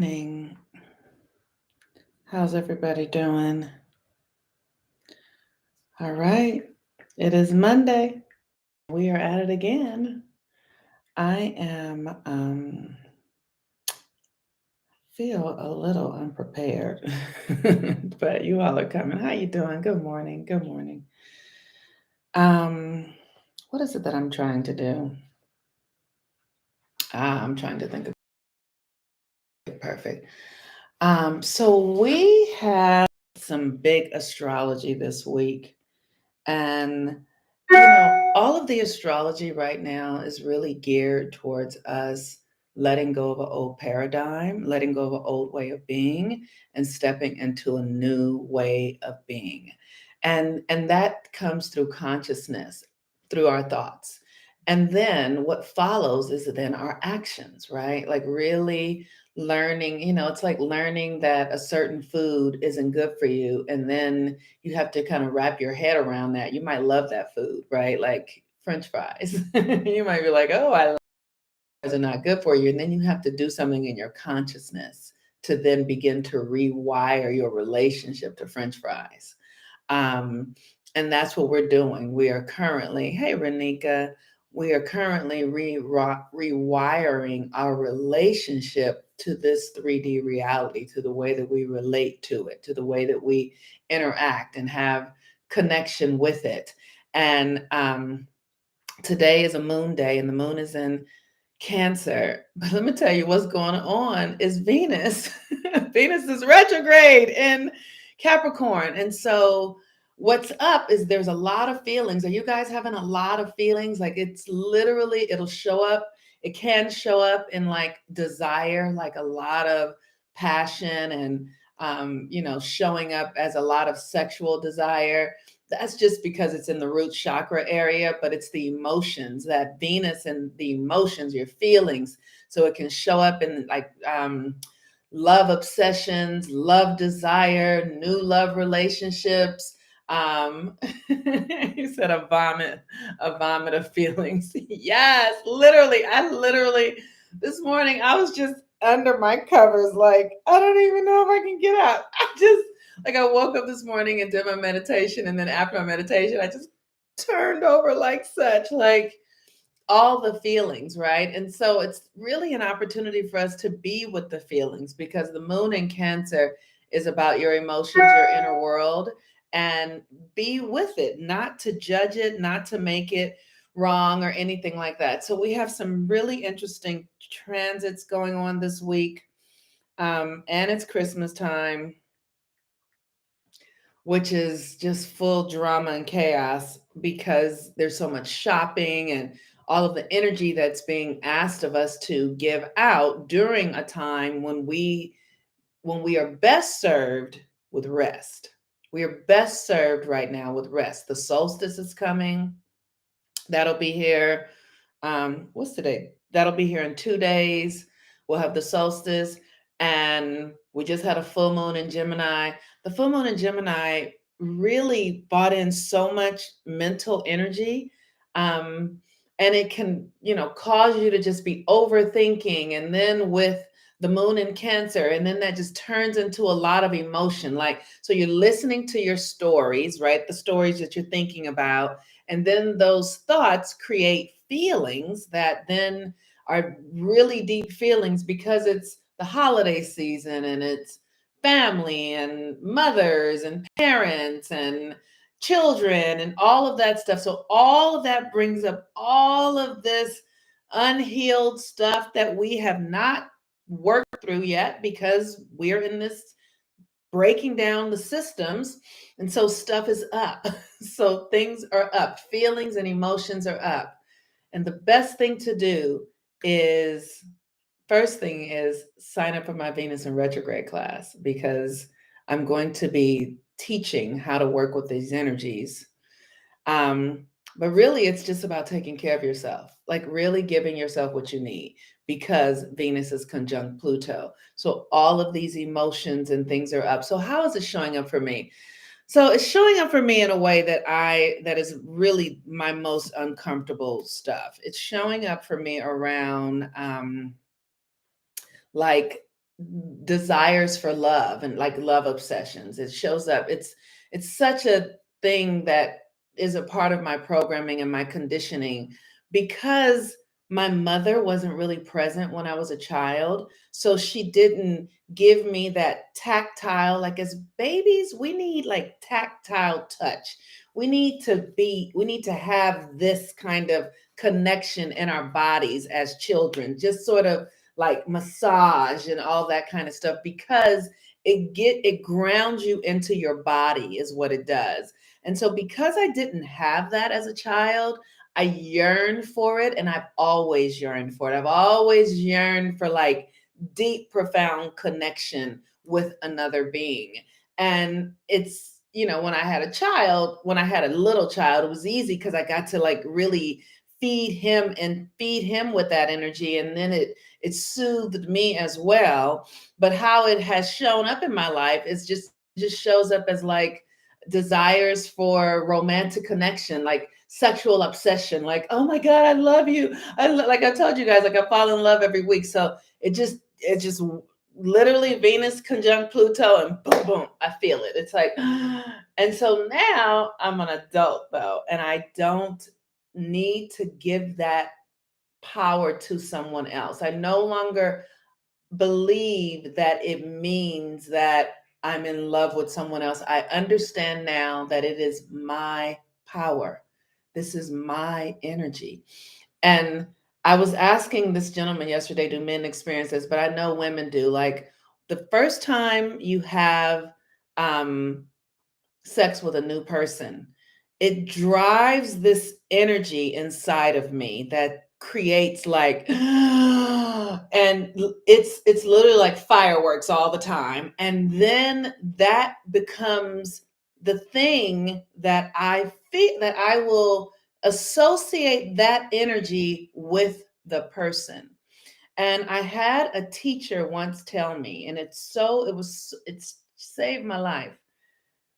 Morning. How's everybody doing? All right. It is Monday. We are at it again. I am feel a little unprepared. But you all are coming. How you doing? Good morning. Good morning. Um what is it that I'm trying to do? I'm trying to think of it perfect. So we had some big astrology this week. And, all of the astrology right now is really geared towards us letting go of an old paradigm, letting go of an old way of being, and stepping into a new way of being. And that comes through consciousness, through our thoughts. And then what follows is then our actions, right? Like really learning, it's like learning that a certain food isn't good for you. And then you have to kind of wrap your head around that. You might love that food, right? Like French fries. You might be like, oh, I love fries are not good for you. And then you have to do something in your consciousness to then begin to rewire your relationship to French fries. Um, and that's what we're doing. We are currently, hey, Renika, we are currently rewiring our relationship to this 3D reality, to the way that we relate to it, to the way that we interact and have connection with it. And today is a moon day, and the moon is in Cancer. But let me tell you what's going on is Venus. Venus is retrograde in Capricorn. And so what's up is there's a lot of feelings. Are you guys having a lot of feelings? Like it's literally, it'll show up. It can show up in like desire, like a lot of passion and, showing up as a lot of sexual desire. That's just because it's in the root chakra area, but it's the emotions, that Venus and the emotions, your feelings. So it can show up in like love obsessions, love desire, new love relationships. You said a vomit of feelings. Yes, literally. This morning I was just under my covers, like, I don't even know if I can get out. I woke up this morning and did my meditation, and then after my meditation, I just turned over like such, like all the feelings, right? And so it's really an opportunity for us to be with the feelings because the moon in Cancer is about your emotions, your inner world, and be with it, not to judge it, not to make it wrong or anything like that. So we have some really interesting transits going on this week. And it's Christmas time, which is just full drama and chaos because there's so much shopping and all of the energy that's being asked of us to give out during a time when we are best served with rest. We are best served right now with rest. The solstice is coming. That'll be here. What's today? That'll be here in 2 days. We'll have the solstice, and we just had a full moon in Gemini. The full moon in Gemini really brought in so much mental energy. Um, and it can, cause you to just be overthinking. And then with the moon in Cancer, and then that just turns into a lot of emotion. Like, so you're listening to your stories, right? The stories that you're thinking about, and then those thoughts create feelings that then are really deep feelings because it's the holiday season and it's family and mothers and parents and children and all of that stuff. So all of that brings up all of this unhealed stuff that we have not worked through yet because we're in this breaking down the systems. And so stuff is up. So things are up. Feelings and emotions are up. And the best thing to do is first thing is sign up for my Venus in retrograde class because I'm going to be teaching how to work with these energies. Um, but really, it's just about taking care of yourself, like really giving yourself what you need because Venus is conjunct Pluto. So all of these emotions and things are up. So how is it showing up for me? So it's showing up for me in a way that is really my most uncomfortable stuff. It's showing up for me around like desires for love and like love obsessions. It shows up. It's such a thing that is a part of my programming and my conditioning because my mother wasn't really present when I was a child. So she didn't give me that tactile, like as babies, we need like tactile touch. We need to have this kind of connection in our bodies as children, just sort of like massage and all that kind of stuff because it grounds you into your body is what it does. And so because I didn't have that as a child, I yearned for it and I've always yearned for it. I've always yearned for like deep profound connection with another being. And it's, when I had a little child, it was easy because I got to like really feed him with that energy, and then it soothed me as well. But how it has shown up in my life is just shows up as like desires for romantic connection, like sexual obsession, like, oh my God, I love you. Like I told you guys, like I fall in love every week. So it just literally Venus conjunct Pluto and boom, boom, I feel it. It's like, and so now I'm an adult though, and I don't need to give that power to someone else. I no longer believe that it means that I'm in love with someone else. I understand now that it is my power. This is my energy. And I was asking this gentleman yesterday, do men experience this? But I know women do. Like the first time you have um, sex with a new person, it drives this energy inside of me that creates like and it's literally like fireworks all the time, and then that becomes the thing that I feel that I will associate that energy with the person. And I had a teacher once tell me, and it's saved my life.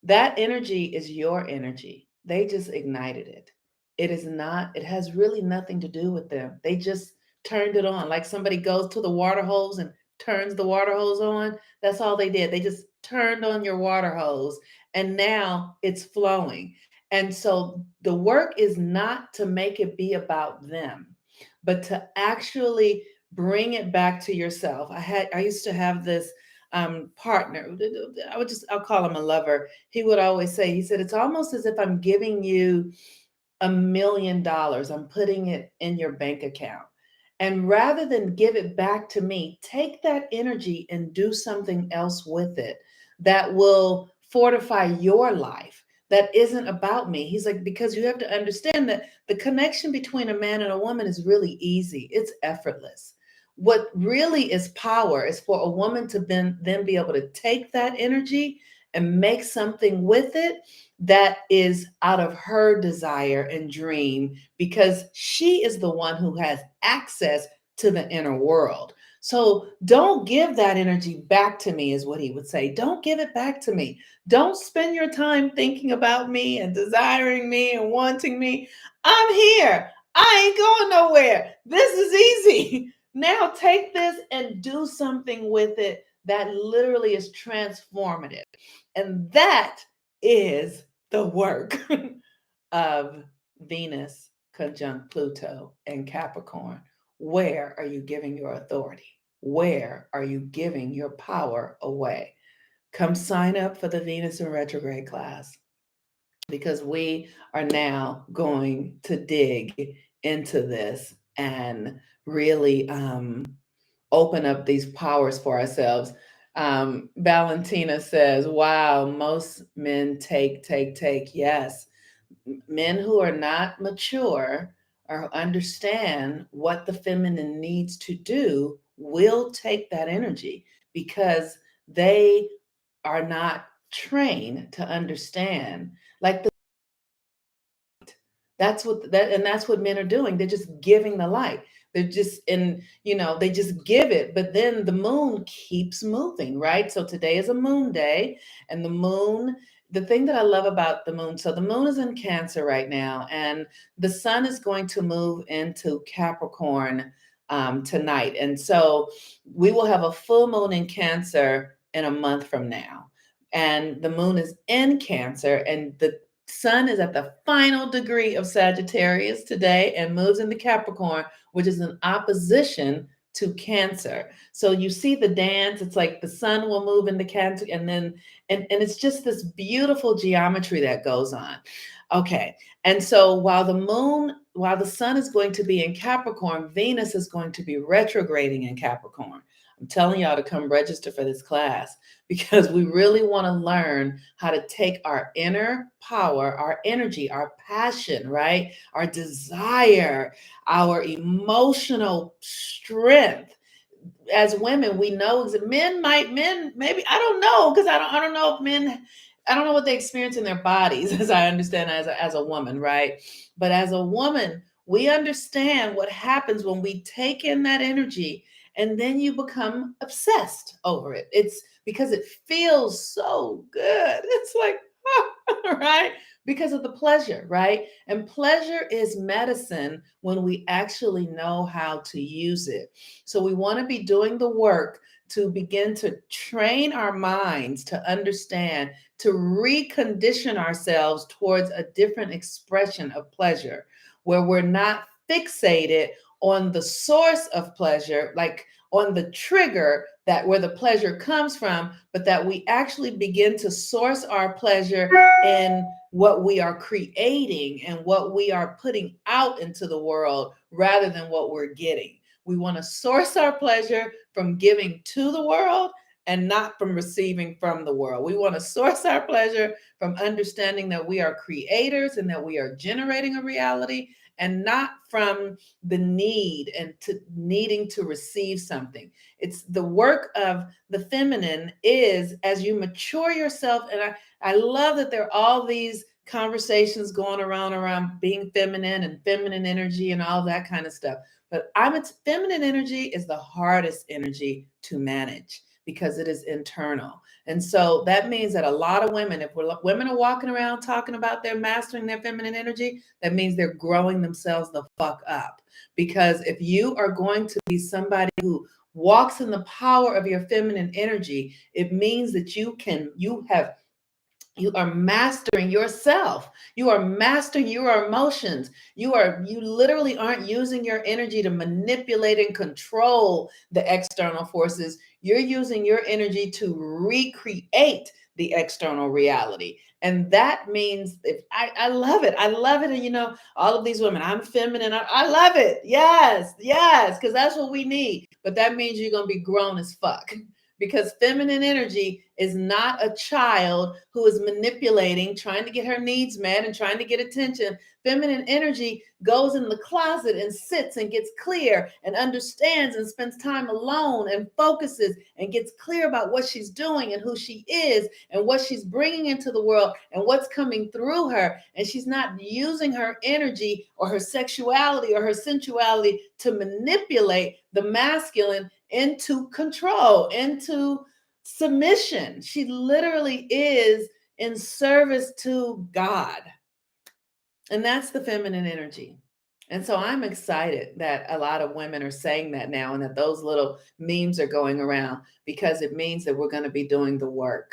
That energy is your energy. They just ignited it. It is not, it has really nothing to do with them. They just turned it on. Like somebody goes to the water hose and turns the water hose on. That's all they did. They just turned on your water hose and now it's flowing. And so the work is not to make it be about them, but to actually bring it back to yourself. I used to have this partner. I'll call him a lover. He would always say, he said, it's almost as if I'm giving you $1 million. I'm putting it in your bank account. And rather than give it back to me, take that energy and do something else with it that will fortify your life. That isn't about me. He's like, because you have to understand that the connection between a man and a woman is really easy, it's effortless. What really is power is for a woman to then be able to take that energy and make something with it that is out of her desire and dream, because she is the one who has access to the inner world. So don't give that energy back to me, is what he would say. Don't give it back to me. Don't spend your time thinking about me and desiring me and wanting me. I'm here. I ain't going nowhere. This is easy. Now take this and do something with it that literally is transformative. And that is the work of Venus conjunct Pluto and Capricorn. Where are you giving your authority? Where are you giving your power away? Come sign up for the Venus in retrograde class because we are now going to dig into this and really open up these powers for ourselves. Valentina says, wow, most men take. Yes, men who are not mature or understand what the feminine needs to do will take that energy because they are not trained to understand. Like that's what men are doing. They're just giving the light. They're just they just give it, but then the moon keeps moving, right? So today is a moon day, and the thing that I love about the moon, so the moon is in Cancer right now, and the sun is going to move into Capricorn tonight. And so we will have a full moon in Cancer in a month from now. And the moon is in Cancer, and the sun is at the final degree of Sagittarius today and moves into Capricorn, which is an opposition to Cancer. So you see the dance, it's like the sun will move into Cancer, and then and it's just this beautiful geometry that goes on. Okay. And so while the sun is going to be in Capricorn, Venus is going to be retrograding in Capricorn. I'm telling y'all to come register for this class because we really want to learn how to take our inner power, our energy, our passion, right? Our desire, our emotional strength. As women, we know men maybe, I don't know, because I don't know if men, I don't know what they experience in their bodies, as I understand as a woman, right? But as a woman, we understand what happens when we take in that energy and then you become obsessed over it. It's because it feels so good. It's like, right? Because of the pleasure, right? And pleasure is medicine when we actually know how to use it. So we want to be doing the work to begin to train our minds to understand, to recondition ourselves towards a different expression of pleasure, where we're not fixated on the source of pleasure, like on the trigger that where the pleasure comes from, but that we actually begin to source our pleasure in what we are creating and what we are putting out into the world rather than what we're getting. We want to source our pleasure from giving to the world and not from receiving from the world. We want to source our pleasure from understanding that we are creators and that we are generating a reality, and not from the need and to needing to receive something. It's the work of the feminine is as you mature yourself. And I love that there are all these conversations going around being feminine and feminine energy and all that kind of stuff. But feminine energy is the hardest energy to manage because it is internal. And so that means that a lot of women, if women are walking around talking about their mastering their feminine energy, that means they're growing themselves the fuck up. Because if you are going to be somebody who walks in the power of your feminine energy, it means that you are mastering yourself. You are mastering your emotions. You literally aren't using your energy to manipulate and control the external forces. You're using your energy to recreate the external reality. And that means if I love it. I love it. And all of these women, I'm feminine. I love it. Yes, yes, because that's what we need. But that means you're gonna be grown as fuck. Because feminine energy is not a child who is manipulating, trying to get her needs met and trying to get attention. Feminine energy goes in the closet and sits and gets clear and understands and spends time alone and focuses and gets clear about what she's doing and who she is and what she's bringing into the world and what's coming through her. And she's not using her energy or her sexuality or her sensuality to manipulate the masculine into control, into submission. She literally is in service to God. And that's the feminine energy. And so I'm excited that a lot of women are saying that now and that those little memes are going around because it means that we're going to be doing the work.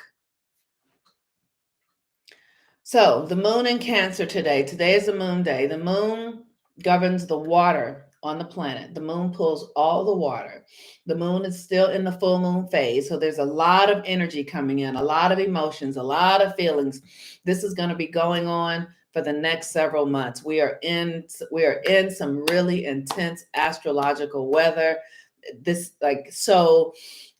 So the moon in Cancer today. Today is the moon day. The moon governs the water on the planet. The moon pulls all the water. The moon is still in the full moon phase. So there's a lot of energy coming in, a lot of emotions, a lot of feelings. This is going to be going on for the next several months. We are in some really intense astrological weather. So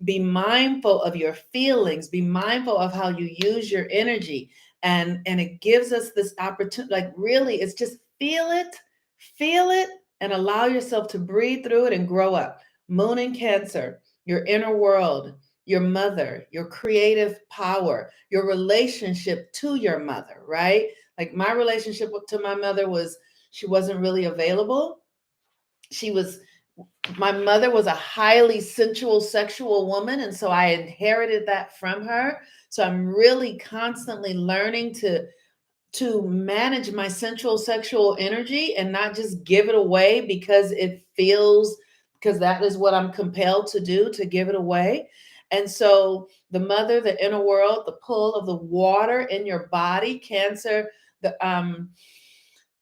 be mindful of your feelings, be mindful of how you use your energy. And it gives us this opportunity, like really, it's just feel it, and allow yourself to breathe through it and grow up. Moon in Cancer, your inner world, your mother, your creative power, your relationship to your mother, right? Like my relationship to my mother she wasn't really available. My mother was a highly sensual, sexual woman. And so I inherited that from her. So I'm really constantly learning to manage my sensual, sexual energy and not just give it away because it feels because that is what I'm compelled to do, to give it away. And so the mother, the inner world, the pull of the water in your body, the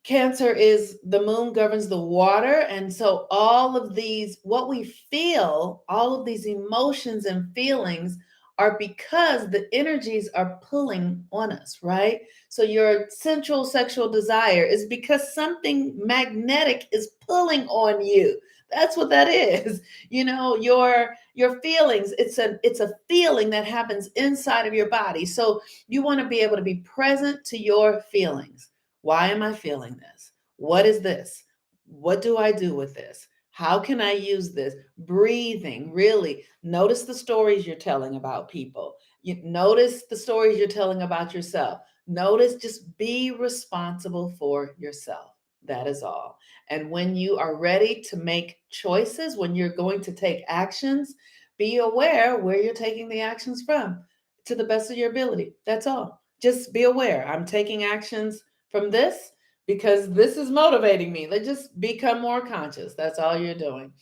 Cancer is the moon governs the water. And so all of these, what we feel, all of these emotions and feelings are because the energies are pulling on us, right? So your central sexual desire is because something magnetic is pulling on you. That's what that is. Your feelings, it's a feeling that happens inside of your body. So you want to be able to be present to your feelings. Why am I feeling this? What is this? What do I do with this? How can I use this? Breathing, really. Notice the stories you're telling about people. You notice the stories you're telling about yourself. Notice, just be responsible for yourself. That is all. And when you are ready to make choices, when you're going to take actions, be aware where you're taking the actions from to the best of your ability. That's all. Just be aware. I'm taking actions from this because this is motivating me. Let's just become more conscious. That's all you're doing.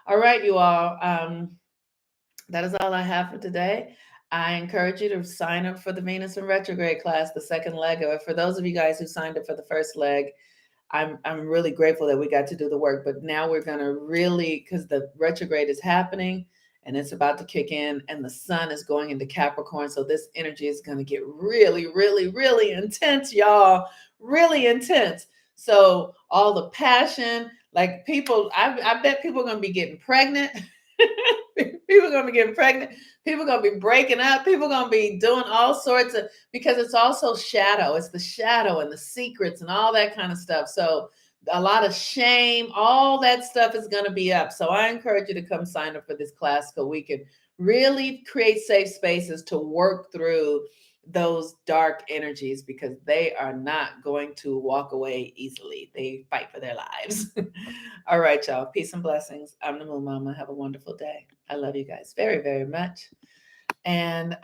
All right, you all. That is all I have for today. I encourage you to sign up for the Venus and Retrograde class, the second leg of it. For those of you guys who signed up for the first leg, I'm really grateful that we got to do the work. But now we're gonna really, because the retrograde is happening and it's about to kick in, and the sun is going into Capricorn. So this energy is gonna get really, really, really intense, y'all. Really intense. So all the passion, like people, I bet people are gonna be getting pregnant. People are gonna be getting pregnant. People are gonna be breaking up. People are gonna be doing all sorts of, because it's also shadow. It's the shadow and the secrets and all that kind of stuff. So a lot of shame, all that stuff is going to be up. So I encourage you to come sign up for this class so we can really create safe spaces to work through those dark energies, because they are not going to walk away easily. They fight for their lives. All right, y'all. Peace and blessings. I'm the Moon Mama. Have a wonderful day. I love you guys very, very much. And